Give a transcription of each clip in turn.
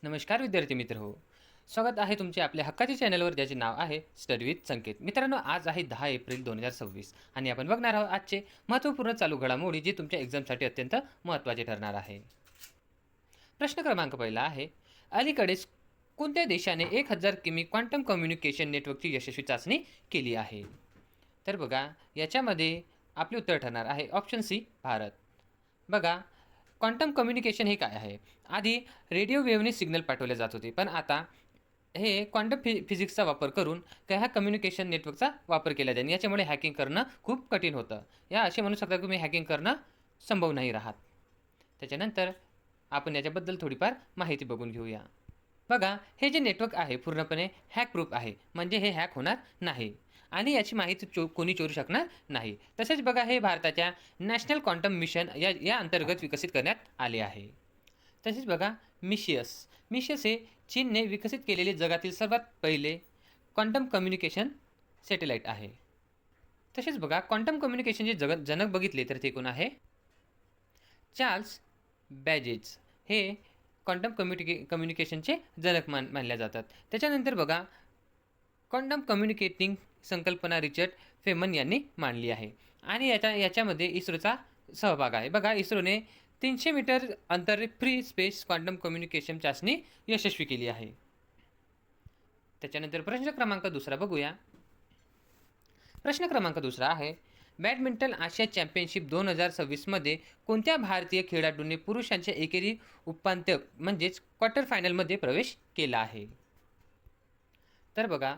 नमस्कार विद्यार्थी मित्र हो. स्वागत आहे तुमचे आपल्या हक्काच्या चॅनलवर ज्याचे नाव आहे स्टडी विथ संकेत. मित्रांनो, आज आहे 10 एप्रिल 2026 आणि आपण बघणार आहोत आजचे महत्त्वपूर्ण चालू घडामोडी जे तुमच्या एक्झामसाठी अत्यंत महत्त्वाचे ठरणार आहे. प्रश्न क्रमांक पहिला आहे, अलीकडेच कोणत्या देशाने 1000 किमी क्वांटम कम्युनिकेशन नेटवर्कची यशस्वी चाचणी केली आहे? तर बघा, याच्यामध्ये आपले उत्तर ठरणार आहे ऑप्शन सी, भारत. बघा, क्वांटम कम्युनिकेशन हे काय आहे? आधी रेडिओ वेव्हने सिग्नल पाठवले जात होते, पण आता हे क्वांटम फिजिक्सचा वापर करून ह्या कम्युनिकेशन नेटवर्कचा वापर केला जाईल. याच्यामुळे हॅकिंग करणं खूप कठीण होतं. या असे म्हणू शकता की तुम्ही हॅकिंग करणं संभव नाही राहत. त्याच्यानंतर आपण याच्याबद्दल थोडीफार माहिती बघून घेऊया. बघा, हे जे नेटवर्क आहे पूर्णपणे हॅक प्रूफ आहे, म्हणजे हे हॅक होणार नाही आणि याची माहिती कोणी चोरू शकणार नाही. तसेच बघा, हे भारताच्या नॅशनल क्वांटम मिशन या अंतर्गत विकसित करण्यात आले आहे. तसेच बघा, मिशियस हे चीनने विकसित केलेले जगातील सर्वात पहिले क्वांटम कम्युनिकेशन सॅटेलाईट आहे. तसेच बघा, क्वांटम कम्युनिकेशनचे जनक बघितले तर ते कोण आहे? चार्ल्स बॅजेज हे क्वांटम कम्युनिकेशनचे जनक मानल्या जातात. त्याच्यानंतर बघा, क्वांटम कम्युनिकेटिंग संकल्पना रिचर्ड फेमन यांनी मांडली आहे आणि याच्यामध्ये इस्रोचा सहभाग आहे. बघा, इस्रोने 300 मीटर अंतर फ्री स्पेस क्वांटम कम्युनिकेशन चाचणी यशस्वी केली आहे. त्याच्यानंतर प्रश्न क्रमांक दुसरा बघूया. प्रश्न क्रमांक दुसरा आहे, बॅडमिंटन आशिया चॅम्पियनशिप 2026मध्ये कोणत्या भारतीय खेळाडूंनी पुरुषांच्या एकेरी उपांत्य म्हणजेच क्वार्टर फायनलमध्ये प्रवेश केला आहे? तर बघा,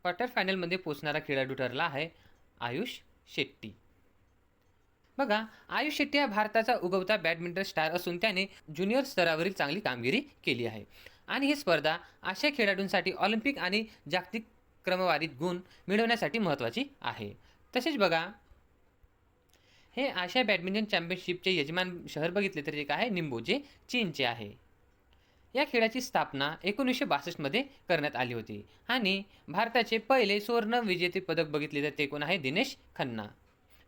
क्वार्टर फायनलमध्ये पोहोचणारा खेळाडू ठरला आहे आयुष शेट्टी. बघा, आयुष शेट्टी हा भारताचा उगवता बॅडमिंटन स्टार असून त्याने ज्युनियर स्तरावरील चांगली कामगिरी केली आहे आणि ही स्पर्धा आशिया खेळाडूंसाठी ऑलिम्पिक आणि जागतिक क्रमवारीत गुण मिळवण्यासाठी महत्त्वाची आहे. तसेच बघा, हे आशिया बॅडमिंटन चॅम्पियनशिपचे यजमान शहर बघितले तर एक आहे निंबो, जे चीनचे आहे. या खेळाची स्थापना 1962मध्ये करण्यात आली होती आणि भारताचे पहिले सुवर्ण विजेते पदक बघितले तर ते कोण आहे? दिनेश खन्ना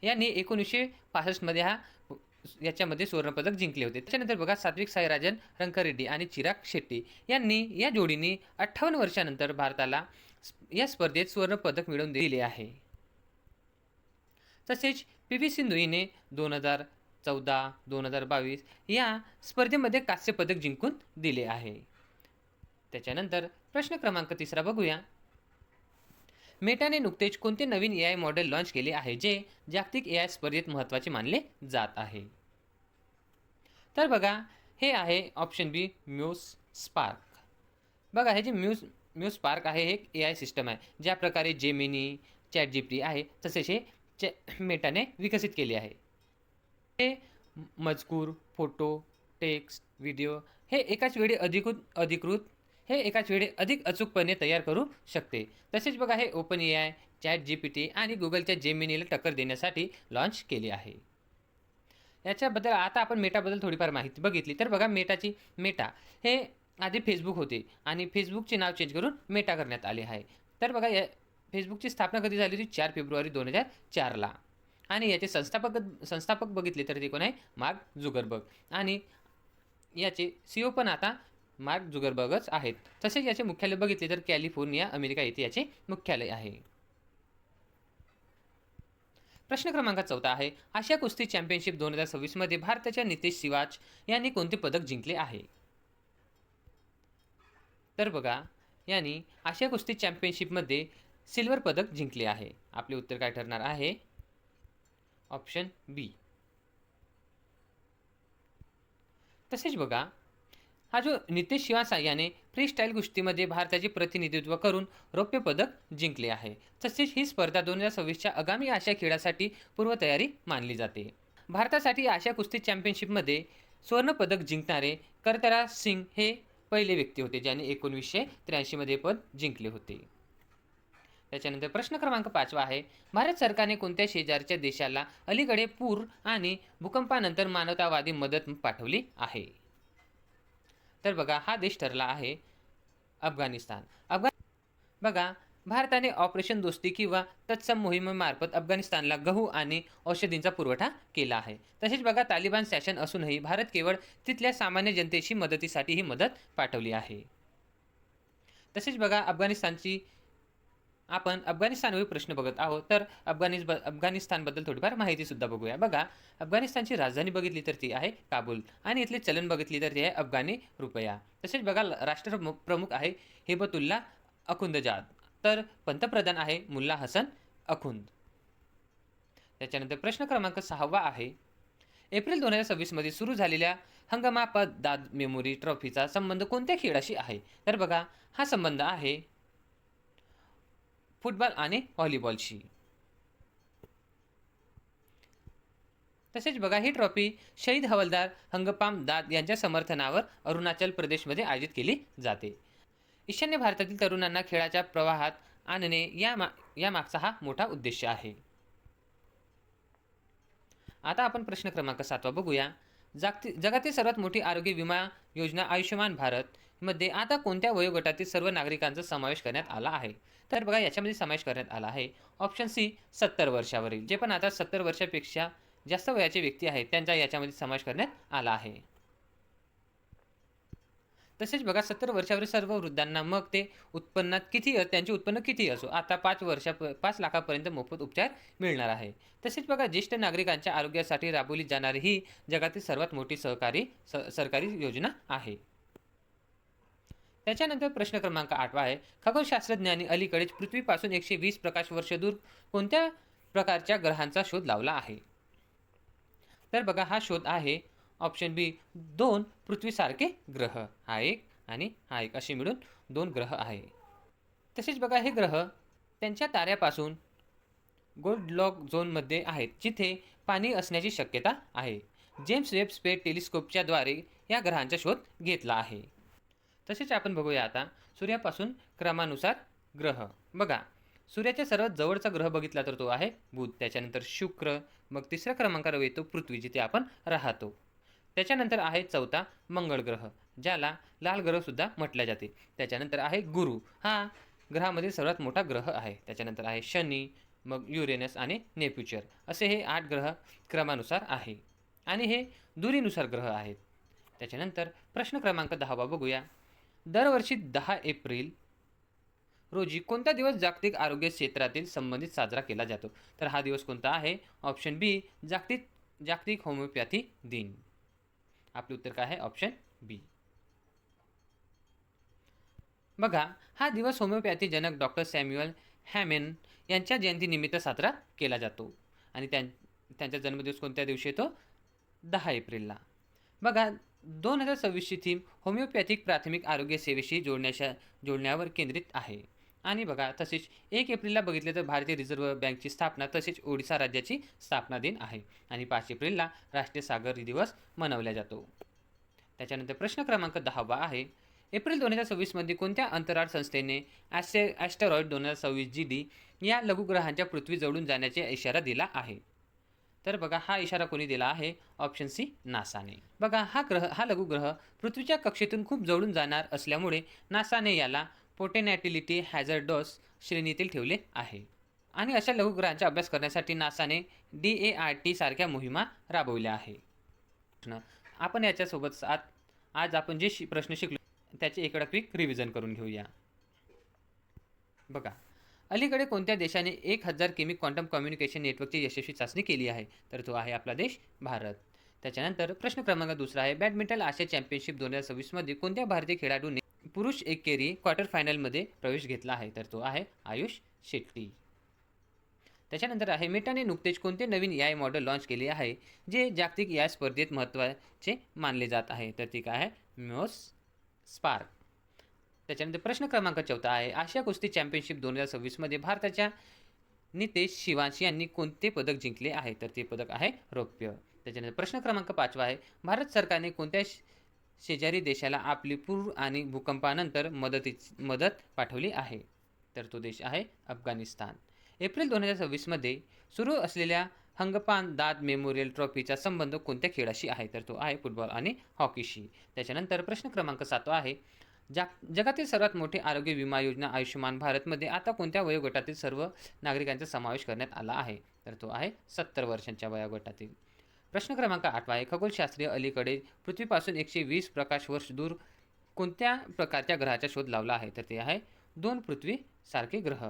यांनी 1965मध्ये याच्यामध्ये सुवर्णपदक जिंकले होते. त्याच्यानंतर बघा, सात्विक साईराजन रंकारेड्डी आणि चिराग शेट्टी या जोडीने 58 वर्षानंतर भारताला या स्पर्धेत सुवर्णपदक मिळवून दिले आहे. तसेच पी.व्ही. सिंधू हिने 2014, 2022 या स्पर्धेमध्ये कांस्य पदक जिंकून दिले आहे. त्याच्यानंतर प्रश्न क्रमांक तिसरा बघूया. मेटाने नुकतेच कोणते नवीन AI मॉडेल लॉन्च केले आहे जे जागतिक AI स्पर्धेत महत्त्वाचे मानले जात आहे? तर बघा, हे आहे ऑप्शन बी, म्यूज स्पार्क. बघा, हे जे म्यूज स्पार्क आहे हे एक AI सिस्टम आहे. ज्या प्रकारे जेमिनी, ChatGPT आहे तसेच हे मेटाने विकसित केले आहे. हे मजकूर, फोटो, टेक्स्ट, व्हिडिओ हे एकाच वेळी अधिक अचूकपणे तयार करू शकते. तसेच बघा, हे ओपन AI, ChatGPT आणि गुगलच्या जेमिनीला टक्कर देण्यासाठी लॉन्च केले आहे. याच्याबद्दल आता आपण मेटाबद्दल थोडीफार माहिती बघितली तर बघा, मेटा हे आधी फेसबुक होते आणि फेसबुकचे नाव चेंज करून मेटा करण्यात आले आहे. तर बघा, फेसबुकची स्थापना कधी झाली होती? 4 फेब्रुवारी 2004ला आणि याचे संस्थापक बघितले तर ते कोण आहे? मार्क झुकरबर्ग आणि याचे CEO पण आता मार्क झुकरबर्गच आहेत. तसेच याचे मुख्यालय बघितले तर कॅलिफोर्निया, अमेरिका येथे याचे मुख्यालय आहे. प्रश्न क्रमांक 14 आहे, आशिया कुस्ती चॅम्पियनशिप 2026मध्ये भारताच्या नितेश सिवाच यांनी कोणते पदक जिंकले आहे? तर बघा, यांनी आशिया कुस्ती चॅम्पियनशिपमध्ये सिल्वर पदक जिंकले आहे. आपले उत्तर काय ठरणार आहे? ऑप्शन बी. तसेच बघा, हा जो नितेश सिवाच याने फ्रीस्टाईल कुस्तीमध्ये भारताचे प्रतिनिधित्व करून रौप्य पदक जिंकले आहे. तसेच ही स्पर्धा 2026च्या आगामी आशिया खेळासाठी पूर्वतयारी मानली जाते. भारतासाठी आशिया कुस्ती चॅम्पियनशिपमध्ये सुवर्णपदक जिंकणारे करतराज सिंग हे पहिले व्यक्ती होते ज्यांनी 1983मध्ये पद जिंकले होते. त्याच्यानंतर प्रश्न क्रमांक 5 आहे, भारत सरकारने कोणत्या शेजारच्या देशाला अलीकडे पूर आणि भूकंपानंतर मानवतावादी मदत पाठवली आहे? तर बघा, हा देश ठरला आहे अफगाणिस्तान. बघा, भारताने ऑपरेशन दोस्ती किंवा तत्सम मोहिमेमार्फत अफगाणिस्तानला गहू आणि औषधींचा पुरवठा केला आहे. तसेच बघा, तालिबान शासन असूनही भारत केवळ तिथल्या सामान्य जनतेशी मदतीसाठी ही मदत पाठवली आहे. तसेच बघा, आपण अफगाणिस्तानवरील प्रश्न बघत आहोत, तर अफगाणिस्तानबद्दल थोडीफार माहितीसुद्धा बघूया. बघा, अफगाणिस्तानची राजधानी बघितली तर ती आहे काबूल आणि इथले चलन बघितली तर ती आहे अफगाणी रुपया. तसेच बघा, राष्ट्रप्रमुख आहे हेबतुल्ला अखुंदजाद, तर पंतप्रधान आहे मुल्ला हसन अखुंद. त्याच्यानंतर प्रश्न क्रमांक 6 आहे, एप्रिल 2026 मध्ये सुरू झालेल्या हंगामापादाद मेमोरी ट्रॉफीचा संबंध कोणत्या खेळाशी आहे? तर बघा, हा संबंध आहे फुटबॉल आणि व्हॉलीबॉलशी. तसेच बघा, ही ट्रॉफी शहीद हवालदार हंगपाम दाद यांच्या समर्थनावर अरुणाचल प्रदेशमध्ये आयोजित केली जाते. ईशान्य भारतातील तरुणांना खेळाच्या प्रवाहात आणणे या मागचा हा मोठा उद्देश आहे. आता आपण प्रश्न क्रमांक 7 बघूया. जगातील सर्वात मोठी आरोग्य विमा योजना आयुष्यमान भारत मध्ये आता कोणत्या वयोगटातील सर्व नागरिकांचा समावेश करण्यात आला आहे? तर बघा, याच्यामध्ये समावेश करण्यात आला आहे ऑप्शन सी 70 वर्षावरील. जे पण आता 70 वर्षापेक्षा जास्त वयाचे व्यक्ती आहेत त्यांचा याच्यामध्ये समावेश करण्यात आला आहे. तसेच बघा, 70 वर्षावरील सर्व वृद्धांना मग ते त्यांचे उत्पन्न किती असो, आता 5 लाखापर्यंत मोफत उपचार मिळणार आहे. तसेच बघा, ज्येष्ठ नागरिकांच्या आरोग्यासाठी राबवली जाणारी ही जगातील सर्वात मोठी सरकारी योजना आहे. त्याच्यानंतर प्रश्न क्रमांक 8 आहे, खगोलशास्त्रज्ञांनी अलीकडेच पृथ्वीपासून 120 प्रकाश वर्ष दूर कोणत्या प्रकारच्या ग्रहांचा शोध लावला आहे? तर बघा, हा शोध आहे ऑप्शन बी 2 पृथ्वीसारखे ग्रह. हा एक आणि हा एक असे मिळून 2 ग्रह आहे. तसेच बघा, हे ग्रह त्यांच्या ताऱ्यापासून गोल्डलॉक झोनमध्ये आहेत, जिथे पाणी असण्याची शक्यता आहे. जेम्स वेब स्पेस टेलिस्कोपच्या द्वारे या ग्रहांचा शोध घेतला आहे. तसेच आपण बघूया आता सूर्यापासून क्रमानुसार ग्रह. बघा, सूर्याच्या सर्वात जवळचा ग्रह बघितला तर तो आहे बुध. त्याच्यानंतर शुक्र, मग तिसऱ्या क्रमांकावर येतो पृथ्वी, जिथे आपण राहतो. त्याच्यानंतर आहे चौथा मंगळ ग्रह, ज्याला लाल ग्रह सुद्धा म्हटले जाते. त्याच्यानंतर आहे गुरु, हा ग्रहामधील सर्वात मोठा ग्रह आहे. त्याच्यानंतर आहे शनी, मग युरेनस आणि नेप्च्यून, असे हे 8 ग्रह क्रमानुसार आहे आणि हे दुरीनुसार ग्रह आहेत. त्याच्यानंतर प्रश्न क्रमांक 10 बघूया. दरवर्षी 10 एप्रिल रोजी कोणता दिवस जागतिक आरोग्य क्षेत्रातील संबंधित साजरा केला जातो? तर हा दिवस कोणता आहे? ऑप्शन बी जागतिक होमिओपॅथी दिन. आपले उत्तर काय आहे? ऑप्शन बी. बघा, हा दिवस होमिओपॅथी जनक डॉक्टर सॅम्युअल हॅमेन यांच्या जयंतीनिमित्त साजरा केला जातो आणि त्यांचा जन्मदिवस कोणत्या दिवशी येतो? 10 एप्रिलला. बघा, 2026ची थीम होमिओपॅथिक प्राथमिक आरोग्य सेवेशी जोडण्यावर केंद्रित आहे. आणि बघा, तसेच 1 एप्रिलला बघितले तर भारतीय रिझर्व्ह बँकची स्थापना, तसेच ओडिशा राज्याची स्थापना दिन आहे आणि 5 एप्रिलला राष्ट्रीय सागरी दिवस मनवला जातो. त्याच्यानंतर प्रश्न क्रमांक 10 आहे, एप्रिल 2026 मध्ये कोणत्या अंतराळ संस्थेने ॲस्टेरॉइड 2026 GD या लघुग्रहांच्या पृथ्वी जवळून जाण्याचा इशारा दिला आहे? तर बघा, हा इशारा कोणी दिला आहे? ऑप्शन सी नासाने. बघा, हा लघुग्रह पृथ्वीच्या कक्षेतून खूप जवळून जाणार असल्यामुळे नासाने याला पोटेन्शियल हॅझार्डस श्रेणीतील ठेवले आहे आणि अशा लघुग्रहांचा अभ्यास करण्यासाठी नासाने DART सारख्या मोहिमा राबवल्या आहे. आपण याच्यासोबत आज आपण जे प्रश्न शिकलो त्याचे एकदा क्विक रिव्हिजन करून घेऊया. बघा, अलीकडे कोणत्या देशाने 1000 किमी क्वांटम कम्युनिकेशन नेटवर्कची यशस्वी चाचणी केली आहे? तर तो आहे आपला देश भारत. त्याच्यानंतर प्रश्न क्रमांक 2 आहे, बॅडमिंटन आशिया चॅम्पियनशिप 2026 मध्ये कोणत्या भारतीय खेळाडूने पुरुष एकेरी क्वार्टर फायनलमध्ये प्रवेश घेतला आहे? तर तो आहे आयुष शेट्टी. त्याच्यानंतर आहे, मेटाने नुकतेच कोणते नवीन AI मॉडेल लॉन्च केले आहे जे जागतिक AI स्पर्धेत महत्त्वाचे मानले जात आहे? तर ती काय आहे? म्योस स्पार्क. त्याच्यानंतर प्रश्न क्रमांक 14 आहे, आशिया कुस्ती चॅम्पियनशिप 2026 मध्ये भारताच्या नितेश शिवांश यांनी कोणते पदक जिंकले आहे? तर ते पदक आहे रौप्य. त्याच्यानंतर प्रश्न क्रमांक 5 आहे, भारत सरकारने कोणत्या शेजारी देशाला आपली पूर आणि भूकंपानंतर मदत पाठवली आहे? तर तो देश आहे अफगाणिस्तान. एप्रिल 2026 मध्ये सुरू असलेल्या हंगपाम दाद मेमोरियल ट्रॉफीचा संबंध कोणत्या खेळाशी आहे? तर तो आहे फुटबॉल आणि हॉकीशी. त्याच्यानंतर प्रश्न क्रमांक 7 आहे, जगातील सर्वात मोठी आरोग्य विमा योजना आयुष्यमान भारतमध्ये आता कोणत्या वयोगटातील सर्व नागरिकांचा समावेश करण्यात आला आहे? तर तो आहे 70 वर्षांच्या वयोगटातील. प्रश्न क्रमांक 8 आहे, खगोलशास्त्रीय अलीकडे पृथ्वीपासून 120 प्रकाश वर्ष दूर कोणत्या प्रकारच्या ग्रहाचा शोध लावला आहे? तर ते आहे 2 पृथ्वीसारखे ग्रह.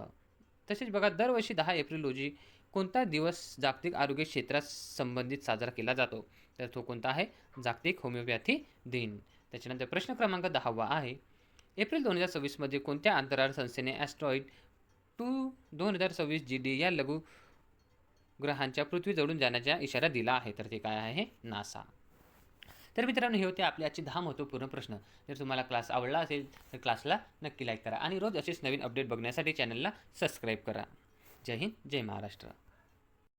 तसेच बघा, दरवर्षी 10 एप्रिल रोजी कोणता दिवस जागतिक आरोग्य क्षेत्रास संबंधित साजरा केला जातो? तर तो कोणता आहे? जागतिक होमिओपॅथी दिन. त्याच्यानंतर प्रश्न क्रमांक 10 आहे, एप्रिल 2026 कोणत्या अंतराळ संस्थेने ॲस्ट्रॉइड 2026 GD या लघु ग्रहांच्या पृथ्वीजवळून जाण्याचा इशारा दिला आहे? तर ते काय आहे? नासा. तर मित्रांनो, हे होते आपले आजचे 10 महत्त्वपूर्ण प्रश्न. जर तुम्हाला क्लास आवडला असेल तर क्लासला नक्की लाईक करा आणि रोज असेच नवीन अपडेट बघण्यासाठी चॅनलला सबस्क्राईब करा. जय हिंद, जय महाराष्ट्र.